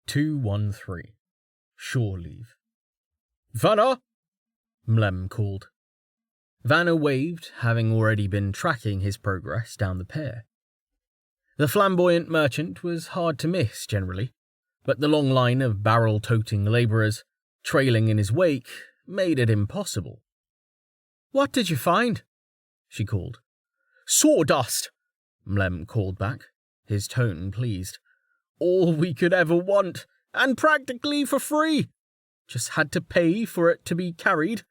213. Shore leave. Vanna! Mlem called. Vanna waved, having already been tracking his progress down the pier. The flamboyant merchant was hard to miss generally, but the long line of barrel-toting labourers trailing in his wake made it impossible. "What did you find?" she called. "Sawdust," Mlem called back, his tone pleased. "All we could ever want, and practically for free. Just had to pay for it to be carried."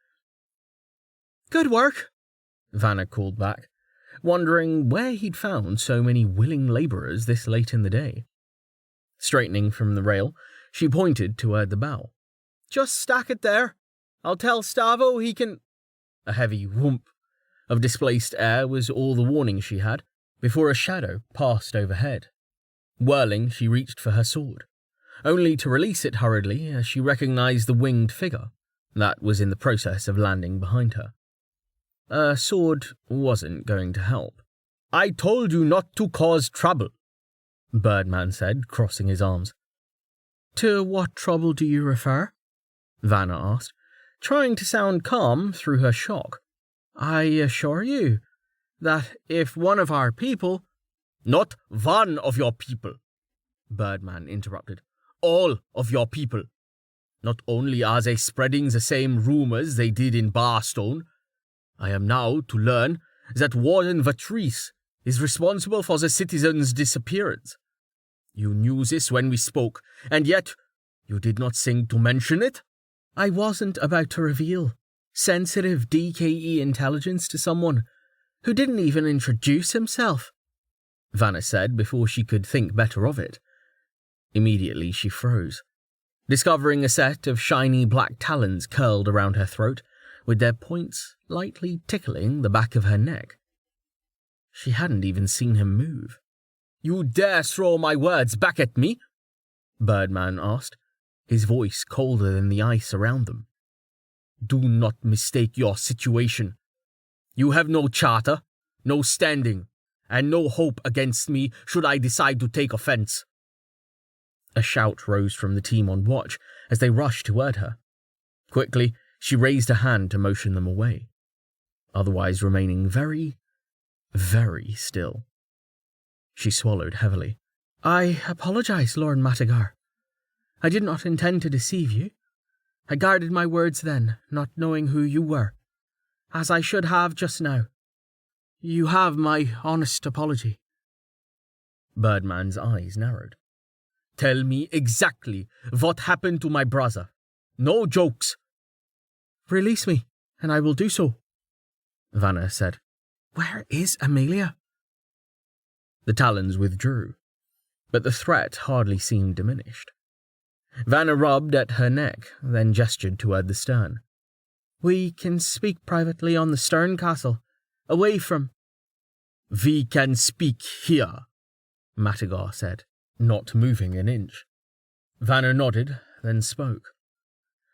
"Good work," Vanna called back, wondering where he'd found so many willing labourers this late in the day. Straightening from the rail, she pointed toward the bow. "Just stack it there. I'll tell Stavo he can—" A heavy whoomp of displaced air was all the warning she had, before a shadow passed overhead. Whirling, she reached for her sword, only to release it hurriedly as she recognized the winged figure that was in the process of landing behind her. A sword wasn't going to help. "I told you not to cause trouble," Birdman said, crossing his arms. "To what trouble do you refer?" Vanna asked, trying to sound calm through her shock. "I assure you that if one of our people—" "Not one of your people," Birdman interrupted. "All of your people. Not only are they spreading the same rumours they did in Barstone, I am now to learn that Warden Vatrice is responsible for the citizen's disappearance. You knew this when we spoke, and yet you did not think to mention it?" "I wasn't about to reveal sensitive DKE intelligence to someone who didn't even introduce himself," Vanna said before she could think better of it. Immediately she froze, discovering a set of shiny black talons curled around her throat, with their points lightly tickling the back of her neck. She hadn't even seen him move. "You dare throw my words back at me?" Birdman asked, his voice colder than the ice around them. "Do not mistake your situation. You have no charter, no standing, and no hope against me should I decide to take offence." A shout rose from the team on watch as they rushed toward her. Quickly, she raised a hand to motion them away, otherwise remaining very, very still. She swallowed heavily. "I apologize, Lord Matagar. I did not intend to deceive you. I guarded my words then, not knowing who you were, as I should have just now. You have my honest apology." Birdman's eyes narrowed. "Tell me exactly what happened to my brother. No jokes." "Release me, and I will do so," Vanna said. "Where is Amelia?" The talons withdrew, but the threat hardly seemed diminished. Vanna rubbed at her neck, then gestured toward the stern. "We can speak privately on the stern, Castle, away from—" "We can speak here," Matagar said, not moving an inch. Vanna nodded, then spoke.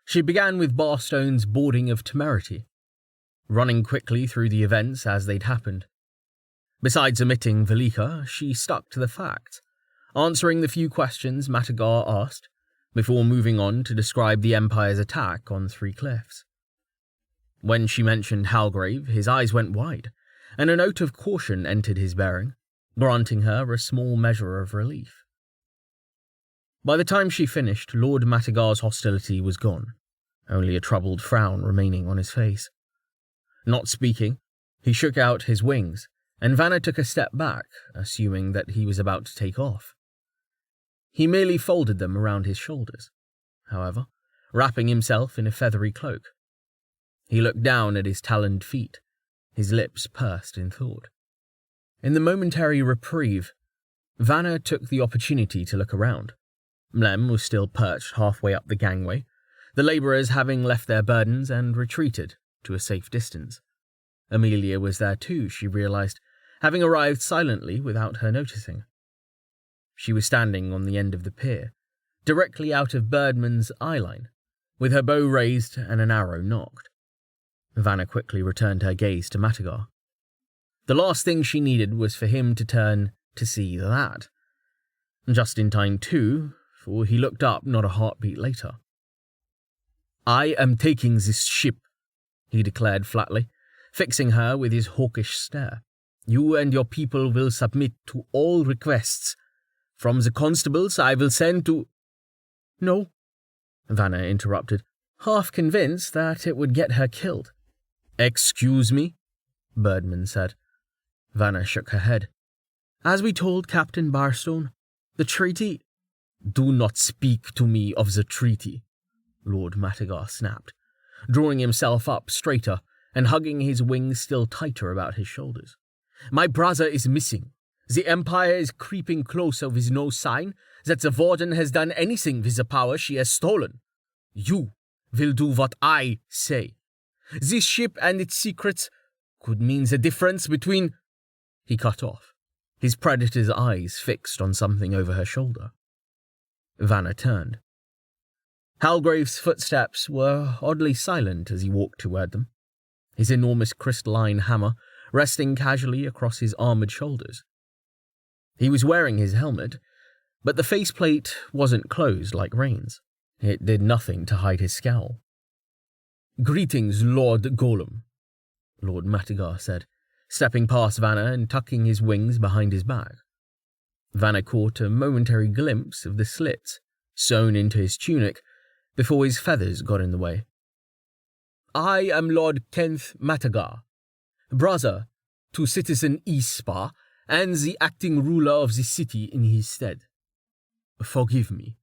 She began with Barstone's boarding of Temerity, running quickly through the events as they'd happened. Besides omitting Velika, she stuck to the facts, answering the few questions Matagar asked, before moving on to describe the Empire's attack on Three Cliffs. When she mentioned Halgrave, his eyes went wide, and a note of caution entered his bearing, granting her a small measure of relief. By the time she finished, Lord Matagar's hostility was gone, only a troubled frown remaining on his face. Not speaking, he shook out his wings, and Vanna took a step back, assuming that he was about to take off. He merely folded them around his shoulders, however, wrapping himself in a feathery cloak. He looked down at his taloned feet, his lips pursed in thought. In the momentary reprieve, Vanna took the opportunity to look around. Mlem was still perched halfway up the gangway, the labourers having left their burdens and retreated to a safe distance. Amelia was there too, she realised, having arrived silently without her noticing. She was standing on the end of the pier, directly out of Birdman's eyeline, with her bow raised and an arrow nocked. Vanna quickly returned her gaze to Matagar. The last thing she needed was for him to turn to see that. Just in time, too, for he looked up not a heartbeat later. "I am taking this ship," he declared flatly, fixing her with his hawkish stare. "You and your people will submit to all requests. From the constables I will send to—" "No," Vanna interrupted, half convinced that it would get her killed. "Excuse me?" Birdman said. Vanna shook her head. "As we told Captain Barstone, the treaty—" "Do not speak to me of the treaty," Lord Matagar snapped, drawing himself up straighter and hugging his wings still tighter about his shoulders. "My brother is missing. The Empire is creeping closer with no sign that the Warden has done anything with the power she has stolen. You will do what I say. This ship and its secrets could mean the difference between—" He cut off, his predator's eyes fixed on something over her shoulder. Vanna turned. Halgrave's footsteps were oddly silent as he walked toward them, his enormous crystalline hammer resting casually across his armored shoulders. He was wearing his helmet, but the faceplate wasn't closed like Rain's. It did nothing to hide his scowl. "Greetings, Lord Golem," Lord Matagar said, stepping past Vanna and tucking his wings behind his back. Vanna caught a momentary glimpse of the slits sewn into his tunic before his feathers got in the way. "I am Lord Kenneth Matagar, brother to Citizen Ispa and the acting ruler of the city in his stead. Forgive me,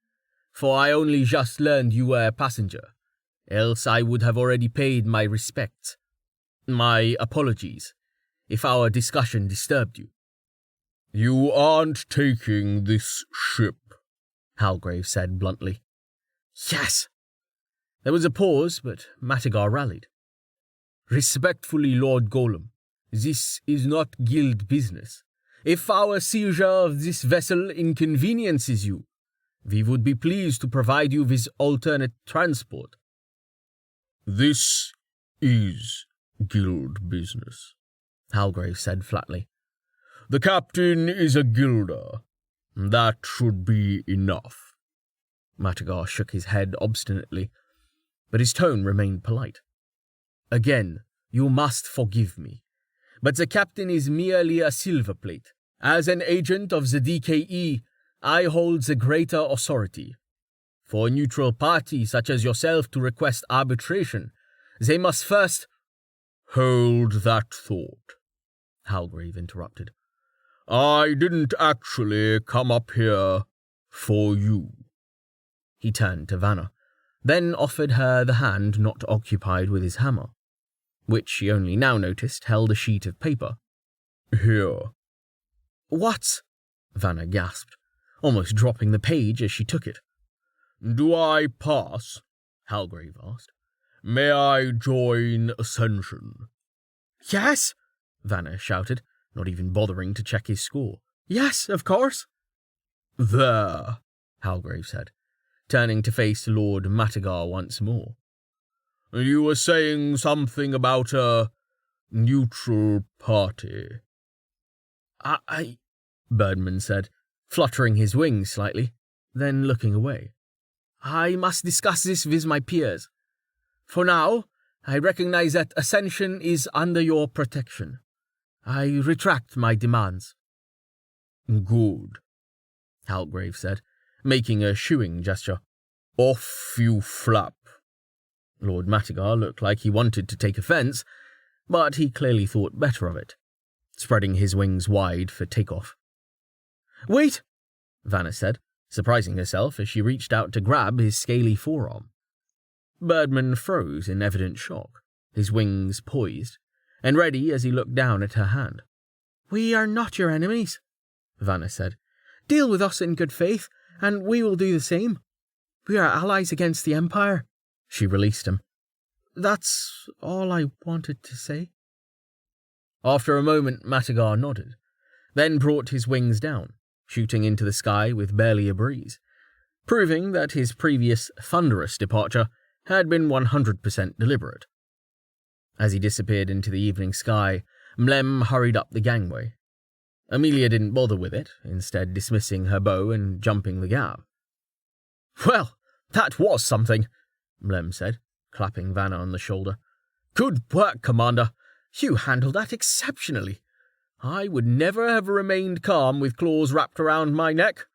for I only just learned you were a passenger, else I would have already paid my respects. My apologies if our discussion disturbed you." "You aren't taking this ship," Halgrave said bluntly. "Yes!" There was a pause, but Matagar rallied. "Respectfully, Lord Golem, this is not guild business. If our seizure of this vessel inconveniences you, we would be pleased to provide you with alternate transport." "This is guild business," Halgrave said flatly. "The captain is a guilder. That should be enough." Matagar shook his head obstinately, but his tone remained polite. "Again, you must forgive me, but the captain is merely a silver plate. As an agent of the DKE, I hold the greater authority. For a neutral party such as yourself to request arbitration, they must first—" "Hold that thought," Halgrave interrupted. "I didn't actually come up here for you." He turned to Vanna, then offered her the hand not occupied with his hammer, which she only now noticed held a sheet of paper. "Here." "What?" Vanna gasped, almost dropping the page as she took it. "Do I pass?" Halgrave asked. "May I join Ascension?" "Yes!" Vanna shouted, not even bothering to check his score. "Yes, of course." "There," Halgrave said, turning to face Lord Matagar once more. "You were saying something about a neutral party." I Birdman said, fluttering his wings slightly, then looking away. "I must discuss this with my peers. For now, I recognize that Ascension is under your protection. I retract my demands." "Good," Halgrave said, making a shooing gesture. "Off you flap." Lord Matagar looked like he wanted to take offence, but he clearly thought better of it, spreading his wings wide for takeoff. "Wait!" Vanna said, surprising herself as she reached out to grab his scaly forearm. Birdman froze in evident shock, his wings poised, and ready as he looked down at her hand. "We are not your enemies," Vanna said. "Deal with us in good faith, and we will do the same. We are allies against the Empire." She released him. "That's all I wanted to say." After a moment, Matagar nodded, then brought his wings down, shooting into the sky with barely a breeze, proving that his previous thunderous departure had been 100% deliberate. As he disappeared into the evening sky, Mlem hurried up the gangway. Amelia didn't bother with it, instead dismissing her bow and jumping the gap. Well, that was something, Mlem said, clapping Vanna on the shoulder. Good work, Commander. You handled that exceptionally. I would never have remained calm with claws wrapped around my neck.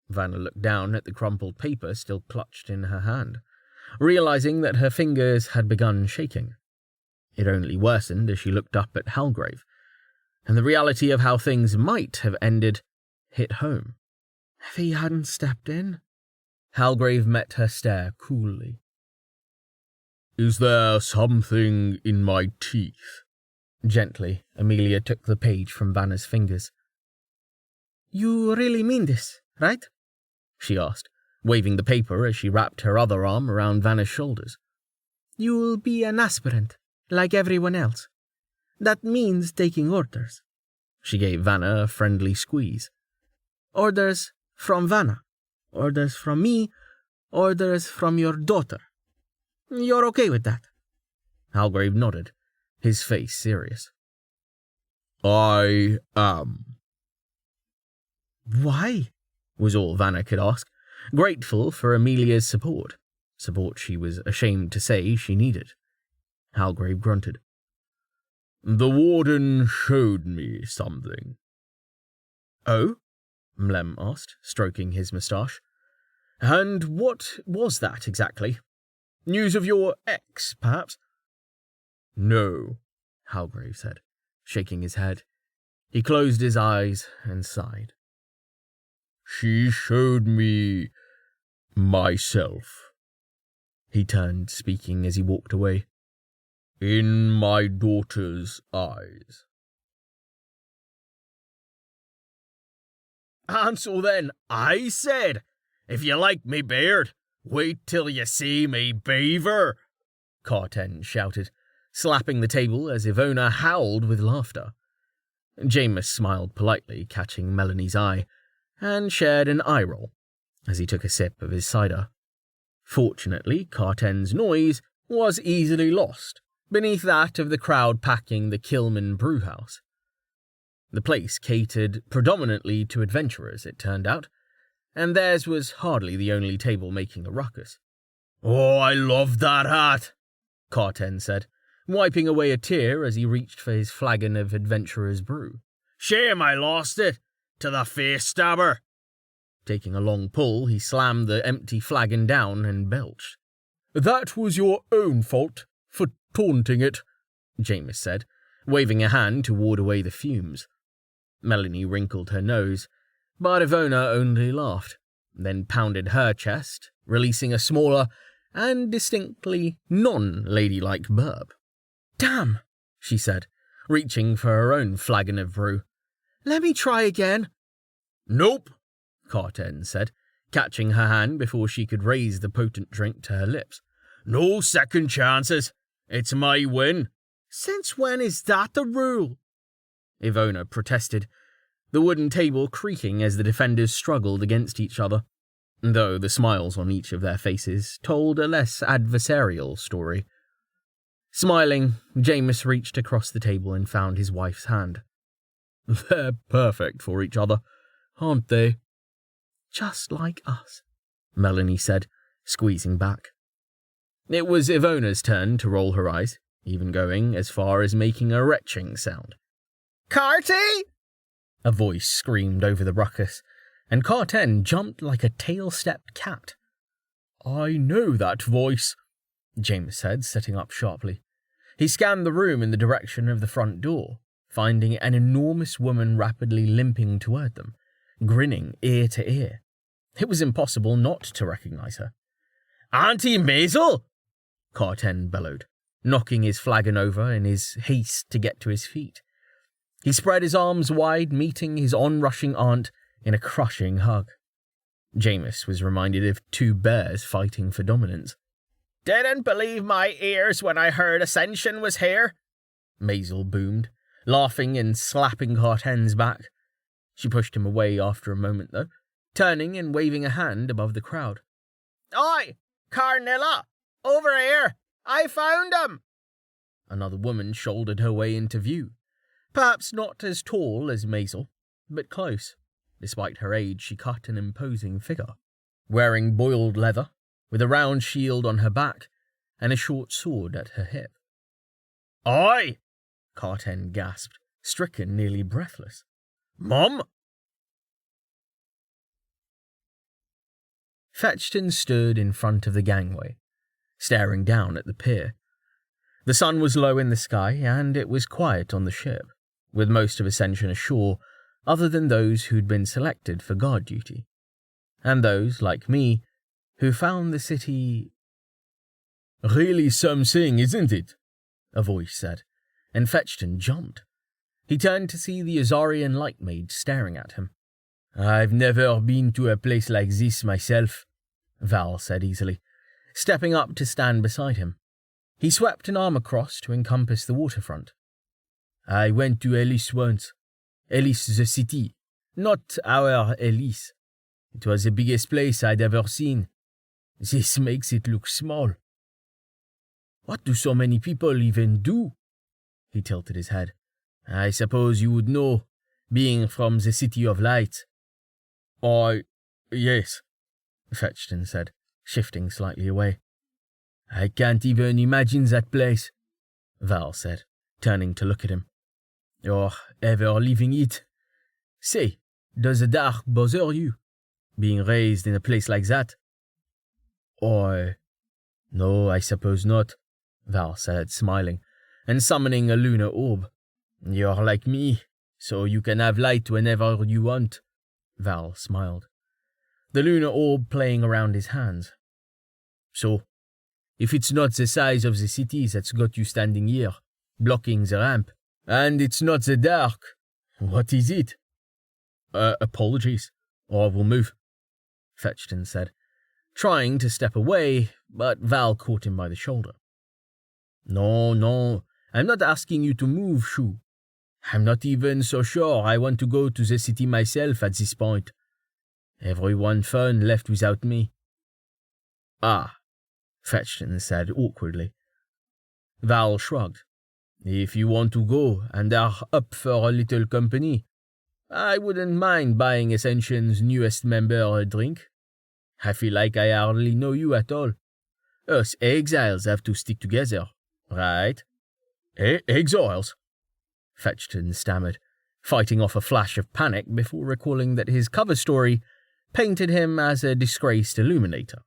Vanna looked down at the crumpled paper still clutched in her hand, realizing that her fingers had begun shaking. It only worsened as she looked up at Halgrave, and the reality of how things might have ended hit home. If he hadn't stepped in? Halgrave met her stare coolly. Is there something in my teeth? Gently, Amelia took the page from Vanna's fingers. You really mean this, right? She asked, waving the paper as she wrapped her other arm around Vanna's shoulders. You'll be an aspirant, like everyone else. That means taking orders. She gave Vanna a friendly squeeze. Orders from Vanna. Orders from me. Orders from your daughter. You're okay with that? Halgrave nodded, his face serious. I am. Why? Was all Vanna could ask, grateful for Amelia's support she was ashamed to say she needed. Halgrave grunted. The warden showed me something. Oh? Mlem asked, stroking his moustache. And what was that exactly? News of your ex, perhaps? No, Halgrave said, shaking his head. He closed his eyes and sighed. She showed me myself. He turned, speaking as he walked away. In my daughter's eyes. And so then I said, if you like me beard, wait till you see me beaver, Carten shouted, slapping the table as Ivona howled with laughter. Jameis smiled politely, catching Melanie's eye, and shared an eye roll as he took a sip of his cider. Fortunately, Carten's noise was easily lost beneath that of the crowd packing the Kilman brewhouse. The place catered predominantly to adventurers, it turned out, and theirs was hardly the only table making a ruckus. Oh, I love that hat, Carten said, wiping away a tear as he reached for his flagon of adventurer's brew. Shame I lost it, to the face stabber. Taking a long pull, he slammed the empty flagon down and belched. That was your own fault for taunting it, Jameis said, waving a hand to ward away the fumes. Melanie wrinkled her nose, but Ivona only laughed, then pounded her chest, releasing a smaller and distinctly non-ladylike burp. Damn, she said, reaching for her own flagon of brew. Let me try again. Nope, Carten said, catching her hand before she could raise the potent drink to her lips. No second chances. It's my win. Since when is that the rule? Ivona protested, the wooden table creaking as the defenders struggled against each other, though the smiles on each of their faces told a less adversarial story. Smiling, Jameis reached across the table and found his wife's hand. They're perfect for each other, aren't they? Just like us, Melanie said, squeezing back. It was Ivona's turn to roll her eyes, even going as far as making a retching sound. Carty! A voice screamed over the ruckus, and Carten jumped like a tail-stepped cat. I know that voice, James said, sitting up sharply. He scanned the room in the direction of the front door, finding an enormous woman rapidly limping toward them, grinning ear to ear. It was impossible not to recognize her. Auntie Maisel! Carten bellowed, knocking his flagon over in his haste to get to his feet. He spread his arms wide, meeting his onrushing aunt in a crushing hug. Jameis was reminded of two bears fighting for dominance. Didn't believe my ears when I heard Ascension was here, Maisel boomed, laughing and slapping Carten's back. She pushed him away after a moment, though, turning and waving a hand above the crowd. Oi, Carnilla! Over here! I found him! Another woman shouldered her way into view, perhaps not as tall as Maisel, but close. Despite her age, she cut an imposing figure. wearing boiled leather, with a round shield on her back and a short sword at her hip. "Aye!" Carten gasped, stricken, nearly breathless. "Mom?" Fetchton stood in front of the gangway, staring down at the pier. The sun was low in the sky, and it was quiet on the ship, with most of Ascension ashore, other than those who'd been selected for guard duty, and those, like me, who found the city "really something, isn't it?" a voice said, and Fetchton jumped. He turned to see the Azarian light maid staring at him. "I've never been to a place like this myself," Val said easily, stepping up to stand beside him. He swept an arm across to encompass the waterfront. "I went to Ellis once. Ellis the city. Not our Ellis. It was the biggest place I'd ever seen. This makes it look small." "What do so many people even do?" He tilted his head. "I suppose you would know, being from the City of Light." Yes," Fetchton said, shifting slightly away. "I can't even imagine that place," Val said, turning to look at him. "Or ever leaving it. Say, does the dark bother you, being raised in a place like that?" "No, I suppose not," Val said, smiling, and summoning a lunar orb. "You're like me, so you can have light whenever you want." Val smiled, the lunar orb playing around his hands. "So, if it's not the size of the city that's got you standing here, blocking the ramp, and it's not the dark, what is it?" Apologies, or we'll move," Fetchton said, trying to step away, but Val caught him by the shoulder. No, I'm not asking you to move, Shu. I'm not even so sure I want to go to the city myself at this point. Everyone fun left without me." "Ah," Fetchton said awkwardly. Val shrugged. "If you want to go and are up for a little company, I wouldn't mind buying Ascension's newest member a drink. I feel like I hardly know you at all. Us exiles have to stick together, right?" Exiles?" Fetchton stammered, fighting off a flash of panic before recalling that his cover story painted him as a disgraced illuminator.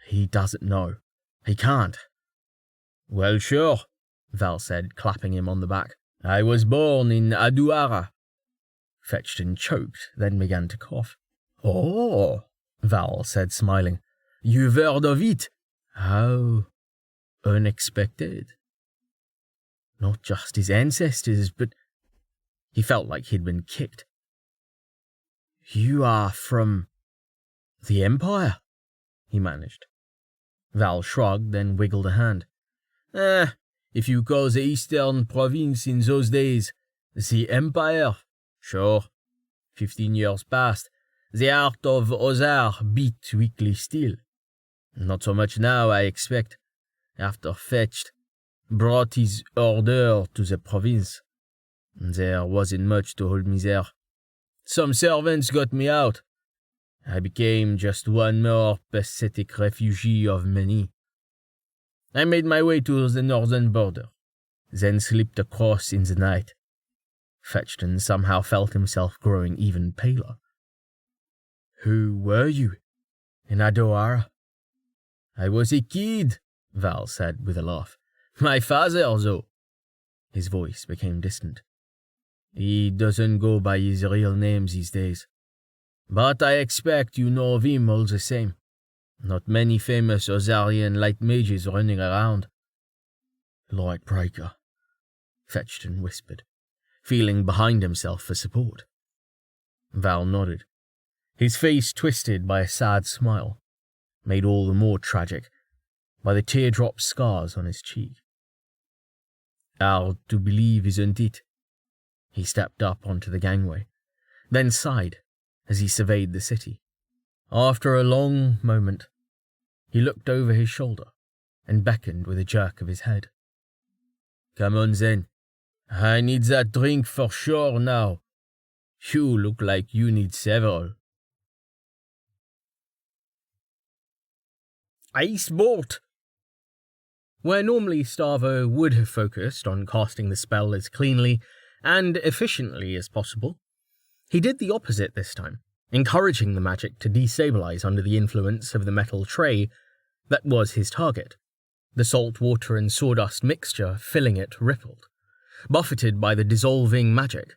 He doesn't know. He can't. "Well, sure," Val said, clapping him on the back. "I was born in Aduara." Fetchton choked, then began to cough. "Oh," Val said, smiling. "You've heard of it? How unexpected." Not just his ancestors, but he felt like he'd been kicked. "You are from the Empire?" he managed. Val shrugged, then wiggled a hand. If you call the Eastern Province in those days the Empire, sure. 15 years past, the heart of Ozar beat weakly still. Not so much now, I expect, after Fetched brought his order to the province. There wasn't much to hold me there. Some servants got me out. I became just one more pathetic refugee of many. I made my way to the northern border, then slipped across in the night. Fetchton somehow felt himself growing even paler. "Who were you in Adoara?" "I was a kid," Val said with a laugh. "My father, though." His voice became distant. "He doesn't go by his real name these days. But I expect you know of him all the same. Not many famous Ozarian light mages running around." "Lightbreaker," Fetchton whispered, feeling behind himself for support. Val nodded, his face twisted by a sad smile, made all the more tragic by the teardrop scars on his cheek. "Hard to believe, isn't it?" He stepped up onto the gangway, then sighed as he surveyed the city. After a long moment, he looked over his shoulder and beckoned with a jerk of his head. "Come on then. I need that drink for sure now. You look like you need several." Ice bolt! Where normally Starvo would have focused on casting the spell as cleanly and efficiently as possible, he did the opposite this time, encouraging the magic to destabilize under the influence of the metal tray that was his target. The salt water and sawdust mixture filling it rippled, buffeted by the dissolving magic,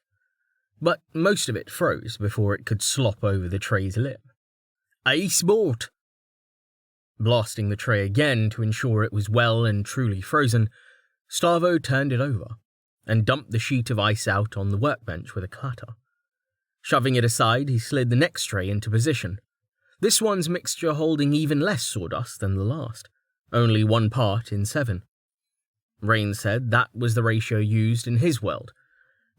but most of it froze before it could slop over the tray's lip. Ice bolt! Blasting the tray again to ensure it was well and truly frozen, Starvo turned it over and dumped the sheet of ice out on the workbench with a clatter. Shoving it aside, he slid the next tray into position, this one's mixture holding even less sawdust than the last, only 1 part in 7. Rain said that was the ratio used in his world,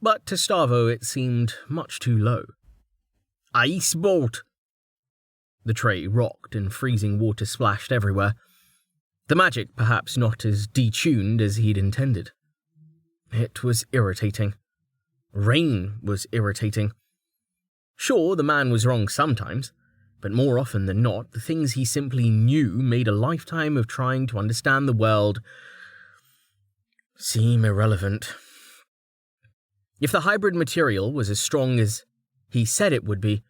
but to Starvo it seemed much too low. Ice bolt! The tray rocked and freezing water splashed everywhere, the magic perhaps not as detuned as he'd intended. It was irritating. Rain was irritating. Sure, the man was wrong sometimes, but more often than not, the things he simply knew made a lifetime of trying to understand the world seem irrelevant. If the hybrid material was as strong as he said it would be,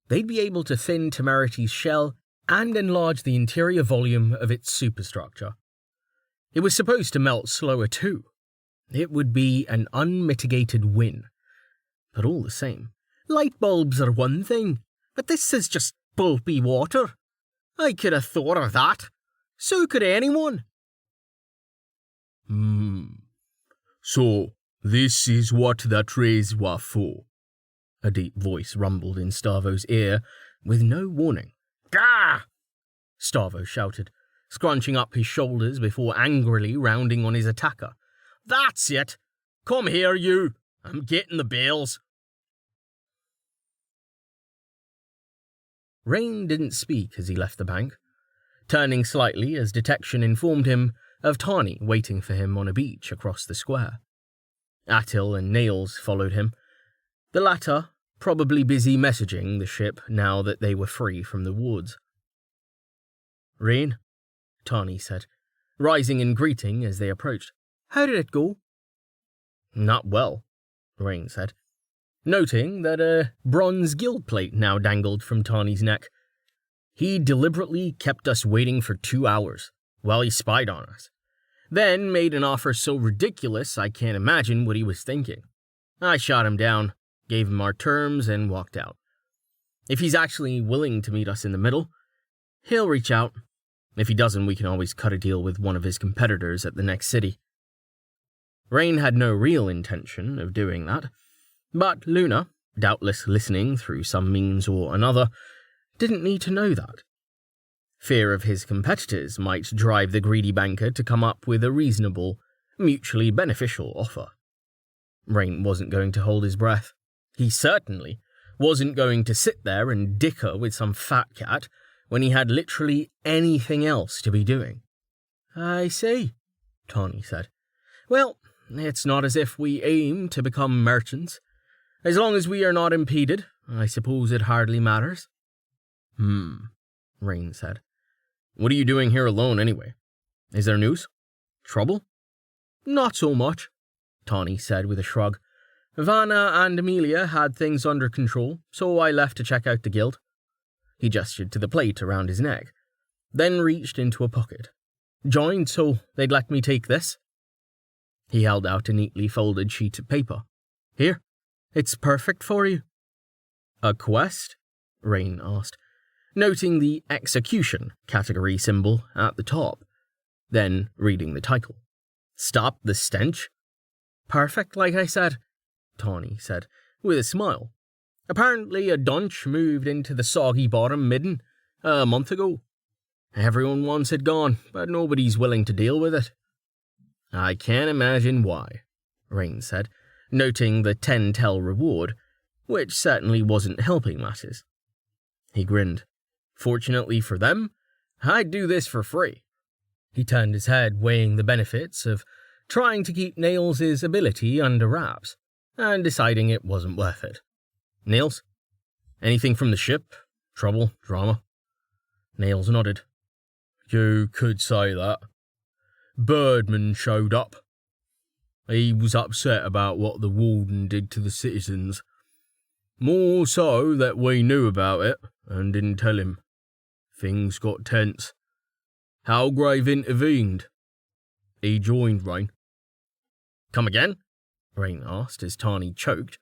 they'd be able to thin Temerity's shell and enlarge the interior volume of its superstructure. It was supposed to melt slower too. It would be an unmitigated win. But all the same, light bulbs are one thing, but this is just pulpy water. I could have thought of that. So could anyone. So, this is what the trays were for. A deep voice rumbled in Starvo's ear, with no warning. Gah! Starvo shouted, scrunching up his shoulders before angrily rounding on his attacker. That's it! Come here, you! I'm getting the bells. Rain didn't speak as he left the bank, turning slightly as detection informed him of Tani waiting for him on a beach across the square. Attil and Nails followed him, the latter probably busy messaging the ship now that they were free from the wards. Rain, Tani said, rising in greeting as they approached. How did it go? Not well, Rain said, noting that a bronze guild plate now dangled from Tani's neck. He deliberately kept us waiting for 2 hours while he spied on us, then made an offer so ridiculous I can't imagine what he was thinking. I shot him down, gave him our terms, and walked out. If he's actually willing to meet us in the middle, he'll reach out. If he doesn't, we can always cut a deal with one of his competitors at the next city. Rain had no real intention of doing that, but Luna, doubtless listening through some means or another, didn't need to know that. Fear of his competitors might drive the greedy banker to come up with a reasonable, mutually beneficial offer. Rain wasn't going to hold his breath. He certainly wasn't going to sit there and dicker with some fat cat when he had literally anything else to be doing. I see, Tani said. Well, it's not as if we aim to become merchants. As long as we are not impeded, I suppose it hardly matters. Rain said. What are you doing here alone anyway? Is there news? Trouble? Not so much, Tani said with a shrug. Vanna and Amelia had things under control, so I left to check out the guild. He gestured to the plate around his neck, then reached into a pocket. Joined so they'd let me take this. He held out a neatly folded sheet of paper. Here, it's perfect for you. A quest? Rain asked, noting the execution category symbol at the top, then reading the title. Stop the stench? Perfect, like I said, Tani said, with a smile. Apparently a dunch moved into the soggy bottom midden a month ago. Everyone wants it gone, but nobody's willing to deal with it. I can't imagine why, Rain said, noting the 10-tel reward, which certainly wasn't helping matters. He grinned. Fortunately for them, I'd do this for free. He turned his head, weighing the benefits of trying to keep Nails' ability under wraps, and deciding it wasn't worth it. Nails? Anything from the ship? Trouble? Drama? Nails nodded. You could say that. Birdman showed up. He was upset about what the warden did to the citizens. More so that we knew about it and didn't tell him. Things got tense. Halgrave intervened. He joined Rain. Come again? Rain asked as Tani choked,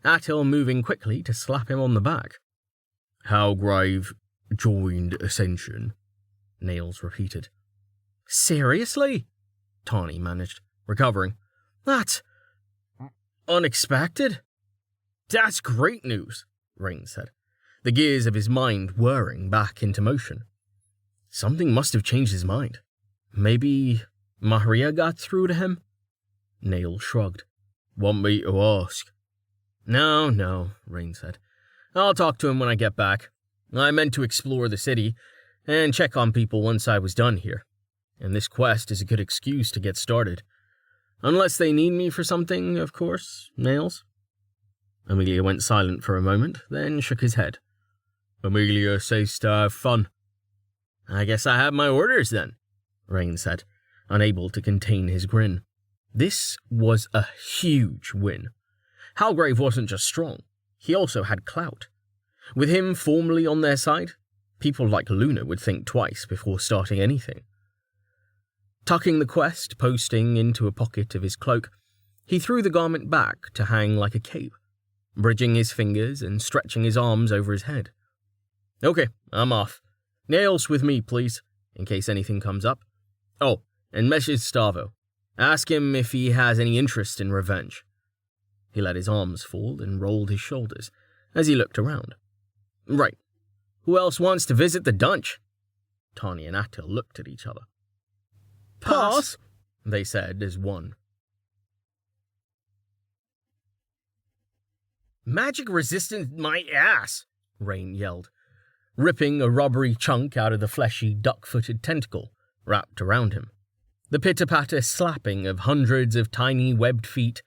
Attil moving quickly to slap him on the back. Halgrave joined Ascension, Nails repeated. Seriously? Tani managed, recovering. That's unexpected. That's great news, Rain said, the gears of his mind whirring back into motion. Something must have changed his mind. Maybe Maria got through to him? Nail shrugged. Want me to ask? No, Rain said. I'll talk to him when I get back. I meant to explore the city and check on people once I was done here. And this quest is a good excuse to get started. Unless they need me for something, of course, Nails. Amelia went silent for a moment, then shook his head. Amelia says to have fun. I guess I have my orders then, Rain said, unable to contain his grin. This was a huge win. Halgrave wasn't just strong, he also had clout. With him formally on their side, people like Luna would think twice before starting anything. Tucking the quest posting into a pocket of his cloak, he threw the garment back to hang like a cape, bridging his fingers and stretching his arms over his head. Okay, I'm off. Nails with me, please, in case anything comes up. Oh, and message Stavo. Ask him if he has any interest in revenge. He let his arms fall and rolled his shoulders as he looked around. Right. Who else wants to visit the dunch? Tani and Attil looked at each other. Pass, they said as one. Magic resistant my ass, Rain yelled, ripping a rubbery chunk out of the fleshy, duck-footed tentacle wrapped around him. The pitter-patter slapping of hundreds of tiny webbed feet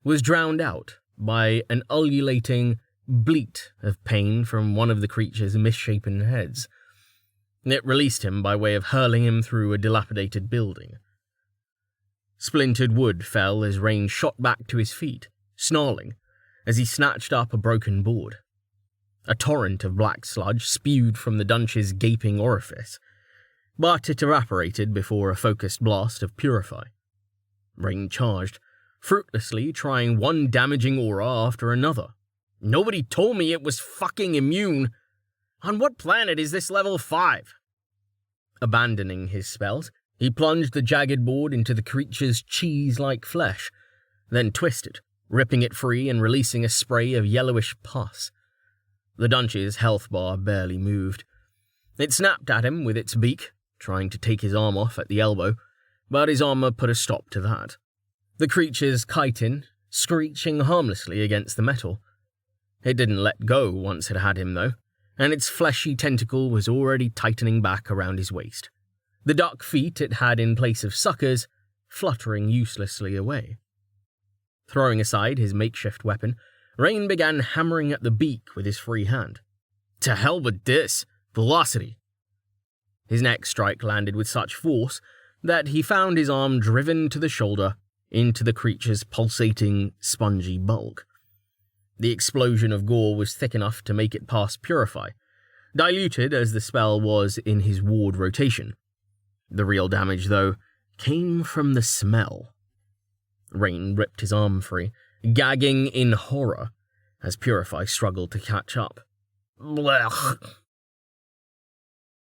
was drowned out by an ululating bleat of pain from one of the creature's misshapen heads. It released him by way of hurling him through a dilapidated building. Splintered wood fell as Rain shot back to his feet, snarling, as he snatched up a broken board. A torrent of black sludge spewed from the dunch's gaping orifice, but it evaporated before a focused blast of purify. Rain charged, fruitlessly trying one damaging aura after another. Nobody told me it was fucking immune. On what planet is this level 5? Abandoning his spells, he plunged the jagged board into the creature's cheese-like flesh, then twisted, ripping it free and releasing a spray of yellowish pus. The dunch's health bar barely moved. It snapped at him with its beak, trying to take his arm off at the elbow, but his armor put a stop to that. The creature's chitin, screeching harmlessly against the metal. It didn't let go once it had him, though, and its fleshy tentacle was already tightening back around his waist. The duck feet it had in place of suckers, fluttering uselessly away. Throwing aside his makeshift weapon, Rain began hammering at the beak with his free hand. To hell with this! Velocity! His next strike landed with such force that he found his arm driven to the shoulder into the creature's pulsating, spongy bulk. The explosion of gore was thick enough to make it pass Purify, diluted as the spell was in his ward rotation. The real damage, though, came from the smell. Rain ripped his arm free, gagging in horror, as Purify struggled to catch up. Blech!